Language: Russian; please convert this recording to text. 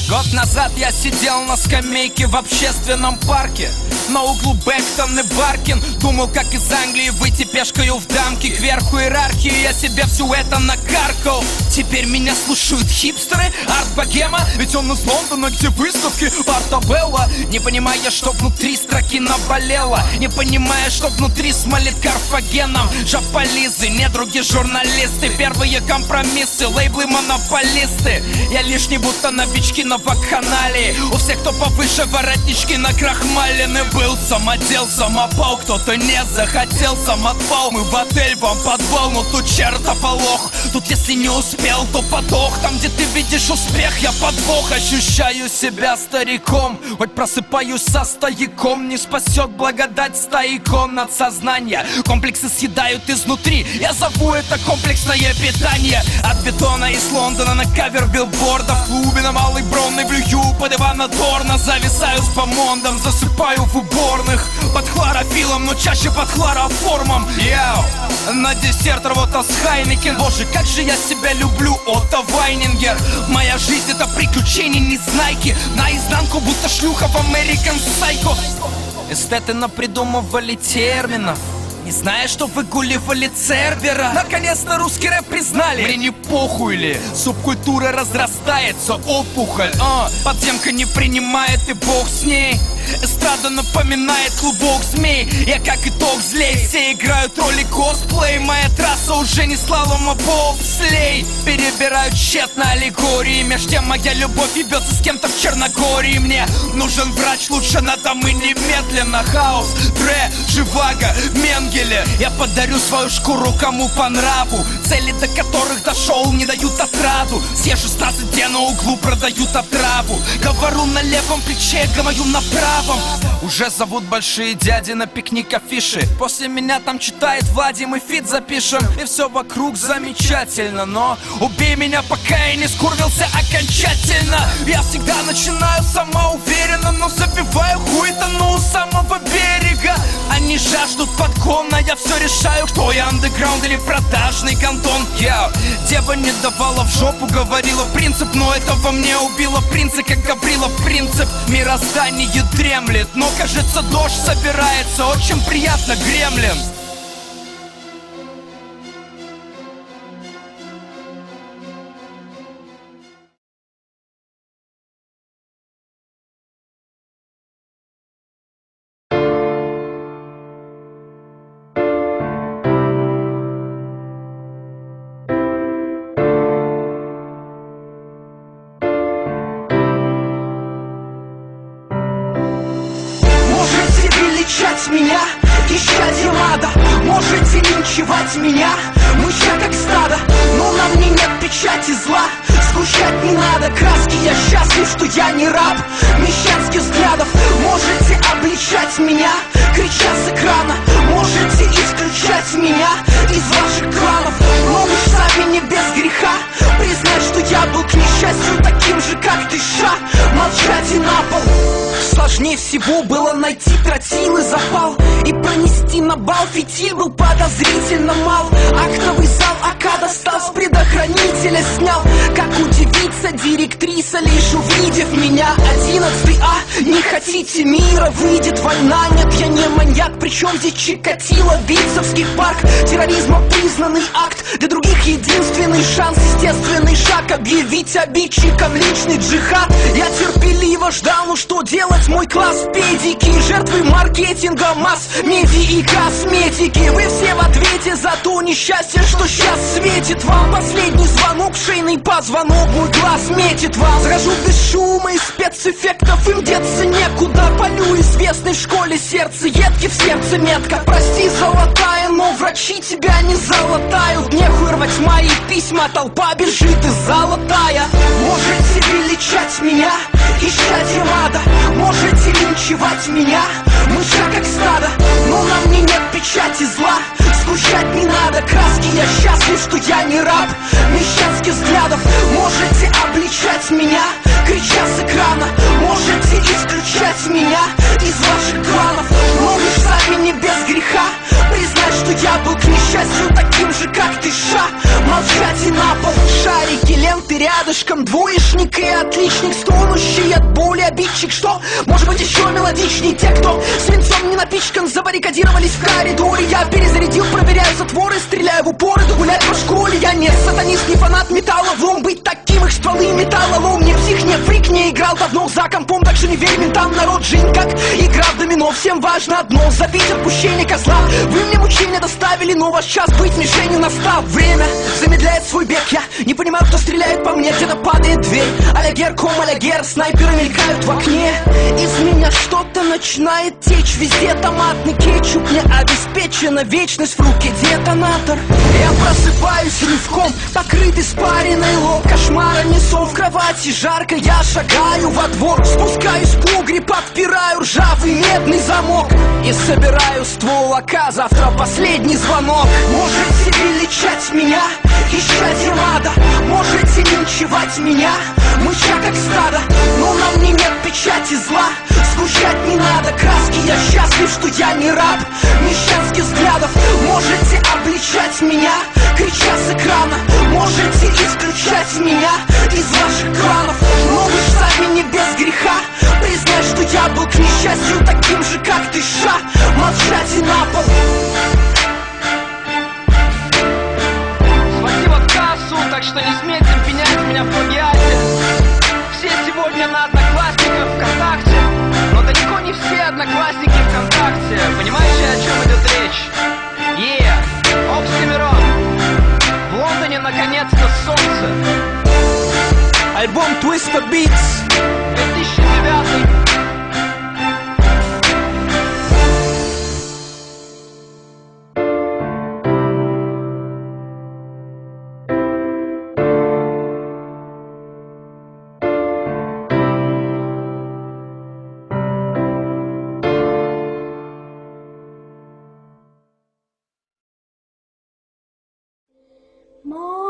Год назад я сидел на скамейке в общественном парке на углу Бэктон и Баркин. Думал, как из Англии выйти пешкою в дамки. Кверху иерархии я себе все это накаркал. Теперь меня слушают хипстеры, арт-богема. Ведь он из Лондона, где выставки Арт-Абелла. Не понимая, что внутри строки наболело, не понимая, что внутри смолит Карфагеном. Жополизы, недруги, журналисты, первые компромиссы, лейблы, монополисты. Я лишний, будто новички на вакханалии. У всех, кто повыше, воротнички накрахмалены. Был самодел, самопал, кто-то не захотел, сам отпал. Мы в отель, вам подвал, но тут чертополох. Тут если не успел, то подох. Там, где ты видишь успех, я подвох. Ощущаю себя стариком, хоть просыпаюсь со стояком. Не спасет благодать стаи комнат сознания. Комплексы съедают изнутри, я зову это комплексное питание. От бетона из Лондона на кавер билбордов. В клубе на Малой Бронной блюю под Ивана Торна. Зависаю с помондом, засыпаю в уборных под хлорофилом, но чаще под хлороформом. Йоу, на десерт рвота с Хайнекен. Боже, как же я себя люблю, Отто Вайнингер. Моя жизнь это приключение незнайки. Наизнанку будто шлюха в American Psycho. Эстеты напридумывали терминов, не зная, что выгуливали Цербера. Наконец-то русский рэп признали. Мне не похуй ли, субкультура разрастается, опухоль. Подземка не принимает, и бог с ней. Эстрада напоминает клубок змей. Я как итог злей, все играют роли косплей. Моя трасса уже не слалом, а бобслей. Перебирают тщетно аллегории. Меж тем моя любовь ебется с кем-то в Черногории. Мне нужен врач, лучше надо мы немедленно. Хаос, Дре, Живаго, Менгеле. Я подарю свою шкуру кому по нраву. Цели, до которых дошел, не дают отраду. Все 16, где на углу продают отраву. Говорю на левом плече, говорю на правом. Уже зовут большие дяди на пикник афиши. После меня там читает Владим и фит запишем. И все вокруг замечательно, но убей меня, пока я не скурвился окончательно. Я всегда начинаю самоуверенно, но забиваю хуй, тону у самого берега. Они жаждут подгона, я все решаю, кто я, андеграунд или продажный гандон. Дева не давала в жопу, говорила принцип, но это во мне убило принца, как Гаврила принцип. Мироздание дремлет, но кажется дождь собирается. Очень приятно, гремлин. Меня, исчадье ада. Можете линчевать меня, мыча как стадо, но на мне нет печати зла. Скучать не надо, краски, я счастлив, что я не раб мещанских взглядов. Можете обличать меня, крича с экрана. Можете исключать меня из ваших кланов, но уж сами не без греха признать, что я был к несчастью таким же, как ты, ша. Молчать и на пол. Сложнее всего было найти тротил и запал и пронести на бал. Фитиль был подозрительно мал. Актовый зал АК достал, с предохранителя снял. Как удивится директриса, лишь увидев меня. 11 А, не хотите мира, выйдет война. Нет, я не маньяк, причем здесь Чикатило. Битцевский парк, терроризма признанный акт. Для других единственный шанс, естественный шаг. Объявить обидчикам личный джихад. Я терпеливо ждал, ну что делать, мой класс педики. Жертвы маркетинга, масс, медиа и косметики. Вы все в ответе за то несчастье, что сейчас светит вам. Последний звонок, шейный позвонок, мой глаз метит вас. Захожу без шума и спецэффектов, им деться некуда. Полю известный в школе сердце, едки в сердце метка. Прости, золотая, но врачи тебя не залатают. Нехуй рвать мои письма, толпа бежит из золотая. Можете величать меня, исчадье ада. Можете линчевать меня, мыча как стадо, но на мне нет печати зла. Скучать не надо, краски, я счастлив, что я не раб мещанских взглядов. Можете обличать меня, крича с экрана. Можете исключать меня из ваших кланов, но вы ж сами не без греха признать, что я был к несчастью таким же, как ты, ша. Молчать и на пол. шарики, ленты рядышком, двоечник и отличник, стонущий от боли обидчик. Что может быть еще мелодичней? Те, кто свинцом не напичкан, забаррикадировались в коридоре. Я перезарядил, проверяю затворы, стреляю в упор, иду гулять по школе. Я не сатанист, не фанат металлолом, быть таким их стволы металлолом. Не псих, не фрик, не играл давно за компом, так что не верь ментам, народ, жизнь как игра в домино. Всем важно одно, забить отпущение козла. Вы мне мучения доставили, но ваш час быть мишенью настал. Время замедляет свой бег, я не понимаю, кто стреляет по мне. Где-то падает дверь, а-ля Герком, а-ля Гер, снайперы мелькают в окне. Из меня что-то начинает течь, везде томатный кетчуп. Мне обеспечена вечность в руке детонатор. Я просыпаюсь рывком, покрыт испаренный лоб. Кошмара несу в кровати, жарко, я шагаю во двор. Спускаюсь в погреб, подпираю ржавый медный замок и собираю ствол АК, завтра последний звонок. Можете величать меня, исчадье ада, можете линчевать меня, мыча как стадо, но на мне нет печати зла. Сгущать не надо краски, я счастлив, что я не раб мещанских взглядов. Можете обличать меня, крича с экрана, можете исключать меня из ваших кранов, но вы ж сами не без греха. Признай, что я был к несчастью таким же, как ты, ша. Молчать и на пол. Спасибо в кассу, так что не смейте пенять меня в плагиате. Все сегодня на Одноклассниках, ВКонтакте, но далеко не все одноклассники ВКонтакте. Понимаете, о чем идет речь? Оксимирон. В Лондоне наконец-то солнце. Альбом Twister Beats 2009. More